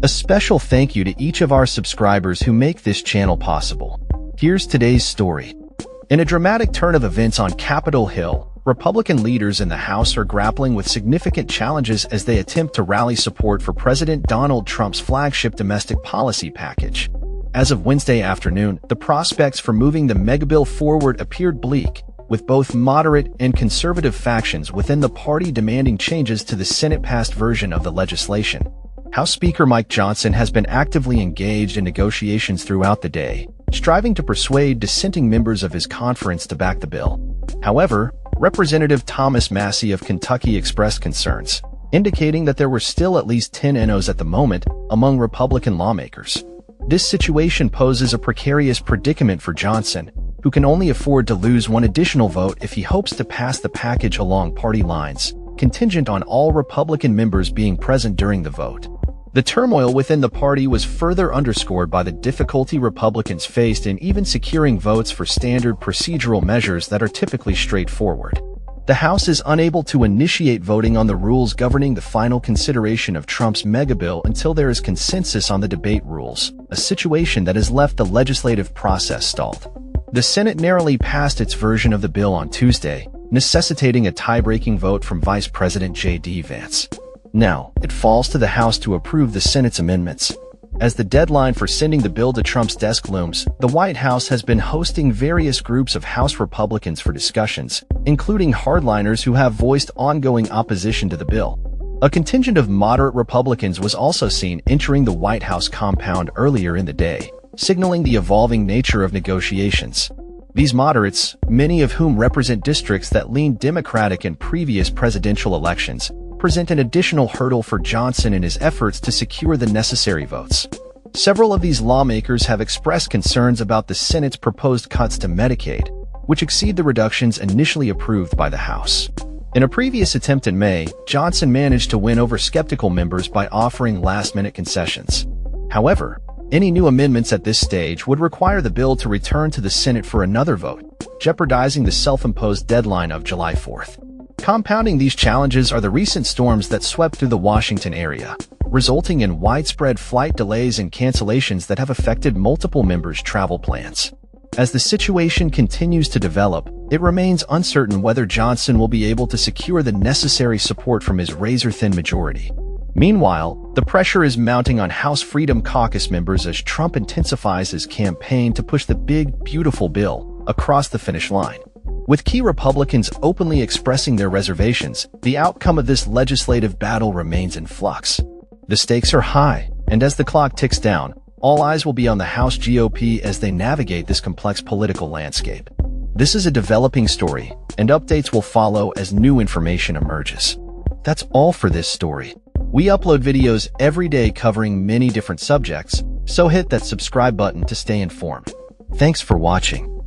A special thank you to each of our subscribers who make this channel possible. Here's today's story. In a dramatic turn of events on Capitol Hill, Republican leaders in the House are grappling with significant challenges as they attempt to rally support for President Donald Trump's flagship domestic policy package. As of Wednesday afternoon, the prospects for moving the megabill forward appeared bleak, with both moderate and conservative factions within the party demanding changes to the Senate-passed version of the legislation. House Speaker Mike Johnson has been actively engaged in negotiations throughout the day, striving to persuade dissenting members of his conference to back the bill. However, Representative Thomas Massie of Kentucky expressed concerns, indicating that there were still at least 10 NOs at the moment among Republican lawmakers. This situation poses a precarious predicament for Johnson, who can only afford to lose one additional vote if he hopes to pass the package along party lines, contingent on all Republican members being present during the vote. The turmoil within the party was further underscored by the difficulty Republicans faced in even securing votes for standard procedural measures that are typically straightforward. The House is unable to initiate voting on the rules governing the final consideration of Trump's megabill until there is consensus on the debate rules, a situation that has left the legislative process stalled. The Senate narrowly passed its version of the bill on Tuesday, necessitating a tie-breaking vote from Vice President J.D. Vance. Now, it falls to the House to approve the Senate's amendments. As the deadline for sending the bill to Trump's desk looms, the White House has been hosting various groups of House Republicans for discussions, including hardliners who have voiced ongoing opposition to the bill. A contingent of moderate Republicans was also seen entering the White House compound earlier in the day, signaling the evolving nature of negotiations. These moderates, many of whom represent districts that leaned Democratic in previous presidential elections, present an additional hurdle for Johnson in his efforts to secure the necessary votes. Several of these lawmakers have expressed concerns about the Senate's proposed cuts to Medicaid, which exceed the reductions initially approved by the House. In a previous attempt in May, Johnson managed to win over skeptical members by offering last-minute concessions. However, any new amendments at this stage would require the bill to return to the Senate for another vote, jeopardizing the self-imposed deadline of July 4th. Compounding these challenges are the recent storms that swept through the Washington area, resulting in widespread flight delays and cancellations that have affected multiple members' travel plans. As the situation continues to develop, it remains uncertain whether Johnson will be able to secure the necessary support from his razor-thin majority. Meanwhile, the pressure is mounting on House Freedom Caucus members as Trump intensifies his campaign to push the big, beautiful bill across the finish line. With key Republicans openly expressing their reservations, the outcome of this legislative battle remains in flux. The stakes are high, and as the clock ticks down, all eyes will be on the House GOP as they navigate this complex political landscape. This is a developing story, and updates will follow as new information emerges. That's all for this story. We upload videos every day covering many different subjects, so hit that subscribe button to stay informed. Thanks for watching.